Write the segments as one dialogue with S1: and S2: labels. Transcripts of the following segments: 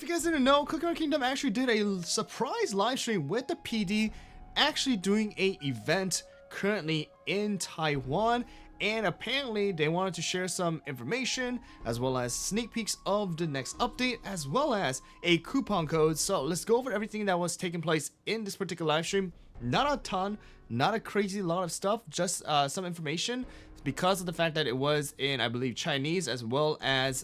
S1: if you guys didn't know, Cookie Run Kingdom actually did a surprise live stream with the PD actually doing a event currently in Taiwan, and apparently they wanted to share some information as well as sneak peeks of the next update as well as a coupon code. So let's go over everything that was taking place in this particular live stream. Not a ton, not a crazy lot of stuff, just some information because of the fact that it was in, I believe, Chinese as well as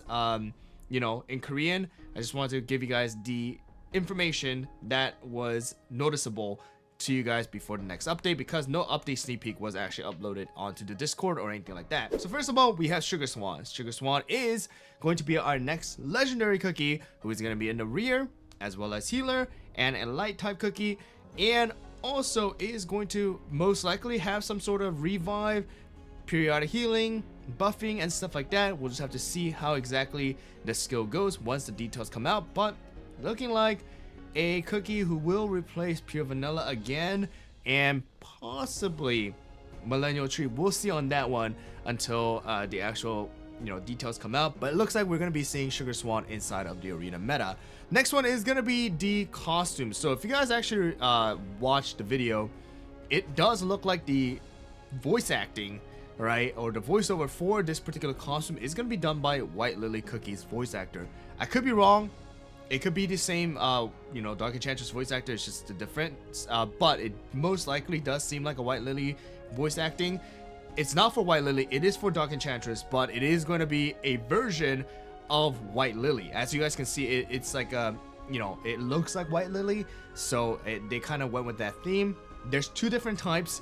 S1: you know, in Korean. I just wanted to give you guys the information that was noticeable to you guys before the next update, because no update sneak peek was actually uploaded onto the Discord or anything like that. So first of all, we have Sugar Swan. Sugar Swan is going to be our next legendary cookie, who is going to be in the rear as well as healer and a light type cookie, and also is going to most likely have some sort of revive, periodic healing, buffing and stuff like that. We'll just have to see how exactly the skill goes once the details come out, but looking like a cookie who will replace pure vanilla again, and possibly millennial tree. We'll see on that one until the actual, you know, details come out, but it looks like we're gonna be seeing Sugar Swan inside of the arena meta. Next one is gonna be the costume. So if you guys actually watch the video, it does look like the voice acting, right, or the voiceover for this particular costume is gonna be done by White Lily Cookie's voice actor. I could be wrong. It could be the same, you know, Dark Enchantress voice actor. It's just a different, but it most likely does seem like a White Lily voice acting. It's not for White Lily. It is for Dark Enchantress, but it is going to be a version of White Lily. As you guys can see, it's like a, you know, it looks like White Lily, so they kind of went with that theme. There's two different types.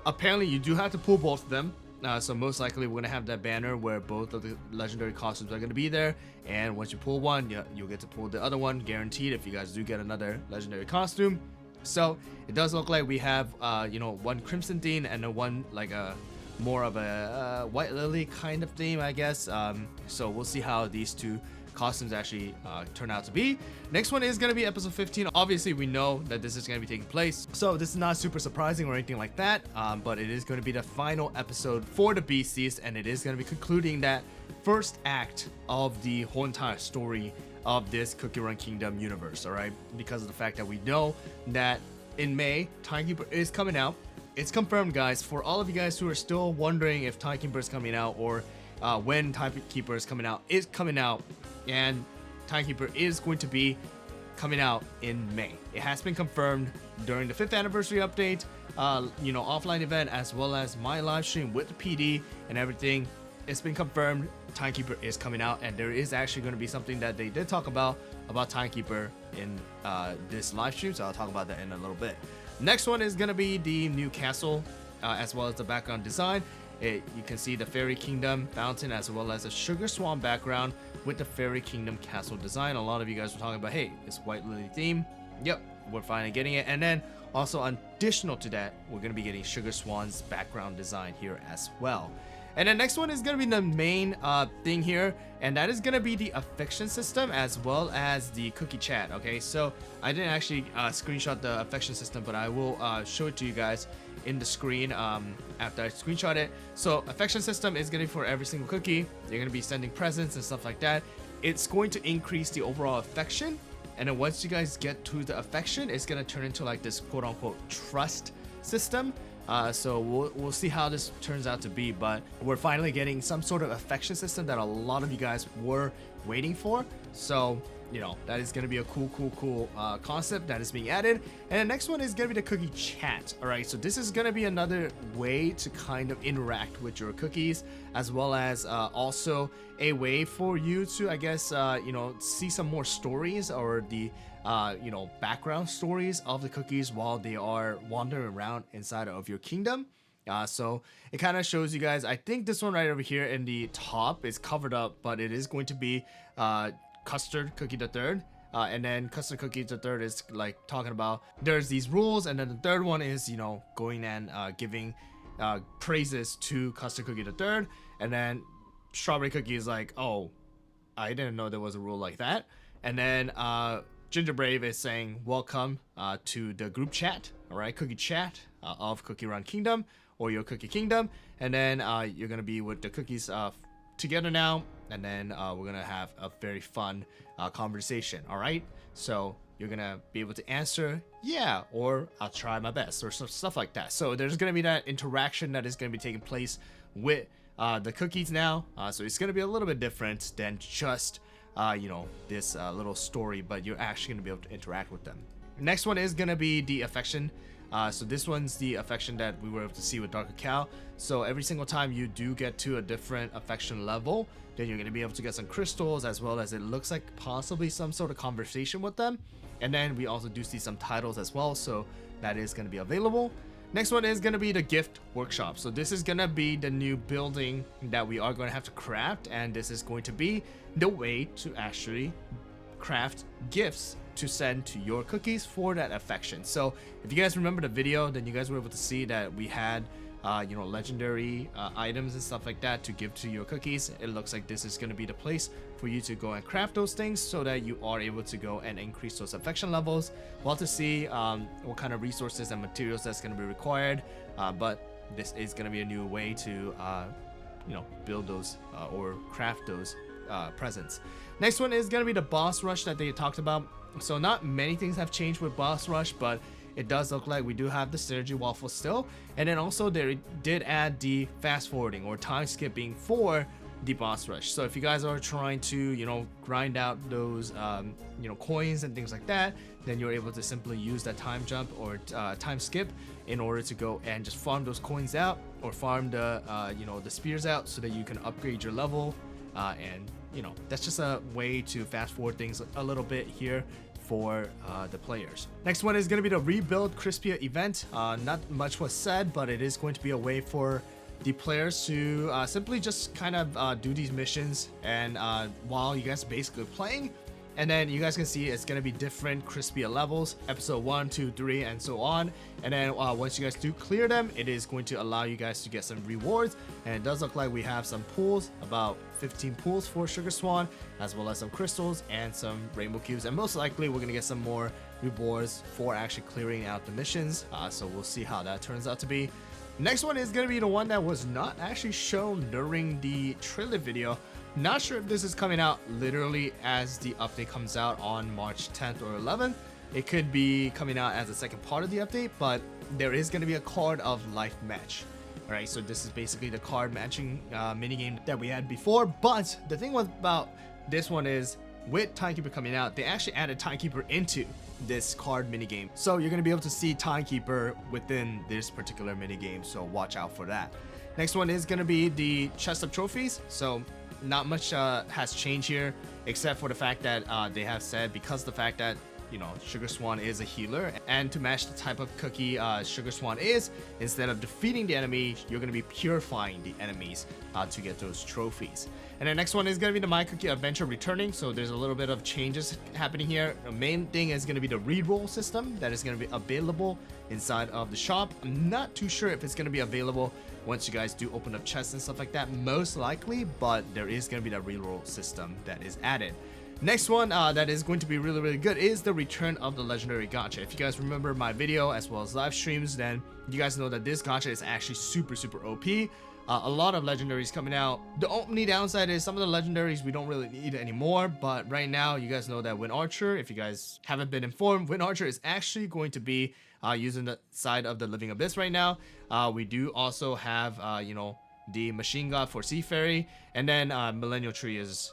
S1: Apparently, you do have to pull both of them. So most likely we're gonna have that banner where both of the legendary costumes are gonna be there, and once you pull one, you'll get to pull the other one, guaranteed, if you guys do get another legendary costume. So it does look like we have you know, one Crimson theme and one like a more of a White Lily kind of theme, I guess. So we'll see how these two costumes actually turn out to be. Next one is going to be episode 15. Obviously we know that this is going to be taking place, so this is not super surprising or anything like that, but it is going to be the final episode for the Beasties, and it is going to be concluding that first act of the whole entire story of this Cookie Run Kingdom universe. All right, because of the fact that we know that in May Timekeeper is coming out. It's confirmed, guys. For all of you guys who are still wondering if Timekeeper is coming out or when Timekeeper is coming out, and Timekeeper is going to be coming out in May. It has been confirmed during the 5th anniversary update, you know, offline event, as well as my live stream with the PD and everything. It's been confirmed Timekeeper is coming out, and there is actually going to be something that they did talk about Timekeeper in this live stream, so I'll talk about that in a little bit. Next one is going to be the new castle, as well as the background design. You can see the Fairy Kingdom fountain as well as a Sugar Swan background with the Fairy Kingdom castle design. A lot of you guys were talking about, hey, it's White Lily theme. Yep, we're finally getting it. And then also additional to that, we're going to be getting Sugar Swan's background design here as well. And the next one is going to be the main thing here, and that is going to be the affection system as well as the cookie chat. Okay, so I didn't actually screenshot the affection system, but I will show it to you guys in the screen after I screenshot it. So affection system is going to be for every single cookie. You're going to be sending presents and stuff like that. It's going to increase the overall affection, and then once you guys get to the affection, it's going to turn into like this quote-unquote trust system. So we'll see how this turns out to be, but we're finally getting some sort of affection system that a lot of you guys were waiting for. So, you know, that is going to be a cool concept that is being added. And the next one is going to be the cookie chat. All right, so this is going to be another way to kind of interact with your cookies, as well as also a way for you to, I guess, you know, see some more stories or the you know, background stories of the cookies while they are wandering around inside of your kingdom. So it kind of shows you guys. I think this one right over here in the top is covered up, but it is going to be Custard Cookie the Third. And then Custard Cookie the Third is like talking about there's these rules, and then the third one is, you know, going and giving praises to Custard Cookie the Third. And then Strawberry Cookie is like, oh, I didn't know there was a rule like that. And then Ginger Brave is saying welcome to the group chat, all right, cookie chat of Cookie Run Kingdom or your Cookie Kingdom. And then you're gonna be with the cookies together now, and then we're gonna have a very fun conversation. All right, so you're gonna be able to answer yeah or I'll try my best or stuff like that. So there's gonna be that interaction that is gonna be taking place with the cookies now. So it's gonna be a little bit different than just this little story, but you're actually gonna be able to interact with them. Next one is gonna be the affection. So this one's the affection that we were able to see with Dark Cacao. So every single time you do get to a different affection level, then you're gonna be able to get some crystals, as well as it looks like possibly some sort of conversation with them. And then we also do see some titles as well, so that is gonna be available. Next one is gonna be the gift workshop. So this is gonna be the new building that we are gonna have to craft, and this is going to be the way to actually craft gifts to send to your cookies for that affection. So if you guys remember the video, then you guys were able to see that we had legendary items and stuff like that to give to your cookies. It looks like this is going to be the place for you to go and craft those things so that you are able to go and increase those affection levels. We'll have to see what kind of resources and materials that's going to be required, but this is going to be a new way to build those or craft those presents. Next one is going to be the boss rush that they talked about. So not many things have changed with boss rush, but it does look like we do have the synergy waffle still, and then also they did add the fast forwarding or time skipping for the boss rush. So if you guys are trying to grind out those coins and things like that, then you're able to simply use that time jump or time skip in order to go and just farm those coins out or farm the the spears out so that you can upgrade your level, and that's just a way to fast forward things a little bit here for the players. Next one is going to be the Rebuild Crispia event. Not much was said, but it is going to be a way for the players to simply just kind of do these missions, and while you guys are basically playing, and then you guys can see it's going to be different Crispia levels, episode 1, 2, 3, and so on. And then once you guys do clear them, it is going to allow you guys to get some rewards, and it does look like we have some pools, about 15 pools for Sugar Swan, as well as some crystals and some rainbow cubes, and most likely we're going to get some more rewards for actually clearing out the missions, so we'll see how that turns out to be. Next one is going to be the one that was not actually shown during the trailer video. Not sure if this is coming out literally as the update comes out on March 10th or 11th. It could be coming out as a second part of the update, but there is going to be a card of life match. Alright, so this is basically the card matching minigame that we had before, but the thing about this one is, with Timekeeper coming out, they actually added Timekeeper into this card minigame. So you're going to be able to see Timekeeper within this particular minigame, so watch out for that. Next one is going to be the chest of trophies. So not much has changed here, except for the fact that they have said, because the fact that Sugar Swan is a healer, and to match the type of cookie Sugar Swan is, instead of defeating the enemy, you're going to be purifying the enemies to get those trophies. And the next one is going to be the My Cookie Adventure returning, so there's a little bit of changes happening here. The main thing is going to be the reroll system that is going to be available inside of the shop. I'm not too sure if it's going to be available once you guys do open up chests and stuff like that, most likely, but there is going to be the reroll system that is added. Next one that is going to be really good is the return of the legendary gacha. If you guys remember my video as well as live streams, then you guys know that this gacha is actually super OP. A lot of legendaries coming out. The only downside is some of the legendaries we don't really need anymore, but right now you guys know that Wind Archer, if you guys haven't been informed, Wind Archer is actually going to be using the side of the Living Abyss right now. We do also have the Machine God for Sea Fairy, and then Millennial Tree is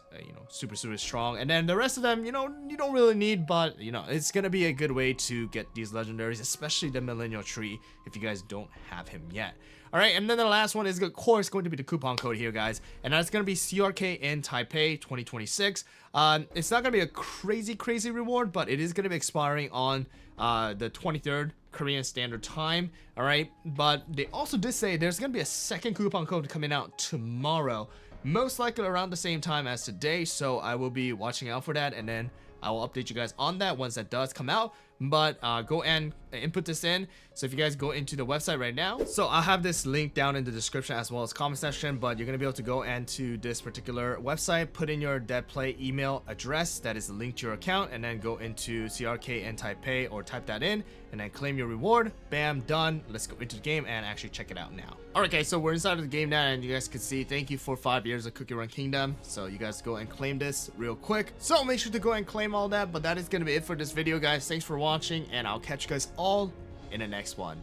S1: super strong, and then the rest of them you don't really need, but it's gonna be a good way to get these legendaries, especially the Millennial Tree if you guys don't have him yet. All right, and then the last one is of course going to be the coupon code here, guys, and that's gonna be CRK in Taipei 2026. It's not gonna be a crazy reward, but it is gonna be expiring on the 23rd Korean Standard Time. All right, but they also did say there's gonna be a second coupon code coming out tomorrow, most likely around the same time as today, so I will be watching out for that, and then I will update you guys on that once that does come out. but go and input this in. So if you guys go into the website right now, so I'll have this link down in the description as well as comment section, but you're gonna be able to go into this particular website, put in your dead play email address that is linked to your account, and then go into CRK and type pay, or type that in and then claim your reward. Bam, done. Let's go into the game and actually check it out now. Alright guys, so we're inside of the game now, and you guys can see thank you for 5 years of Cookie Run Kingdom. So you guys go and claim this real quick, so make sure to go and claim all that. But that is gonna be it for this video, guys. Thanks for watching, and I'll catch you guys all in the next one.